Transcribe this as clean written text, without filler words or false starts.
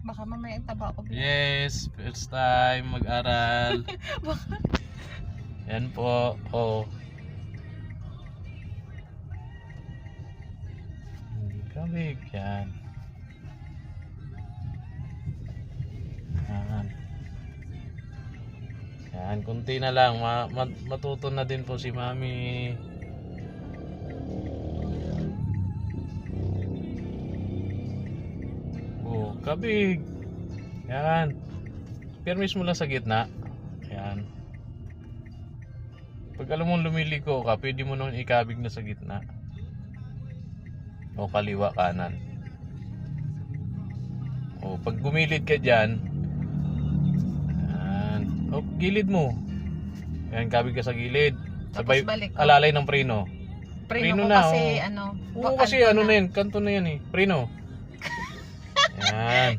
Baka mamaya taba ko. Yes, first time mag-aral. Yan po. Oh. Hindi kabig. Yan. Yan. Yan, kunti na lang. Matuto na din po si Mami. Oh, kabig. Yan. Permis mo lang sa gitna. Yan. Pag alam mong lumiliko ka, pwede mo nung ikabig na sa gitna. O kaliwa, kanan. O pag gumilid ka dyan, yan. O gilid mo. Yan, kabig ka sa gilid. Sabay, Tapos balik ko. alalay ng preno. Preno ko na, kasi oh. ano. Oo, kasi ano na yan, kanto na yan eh. Preno. Yan.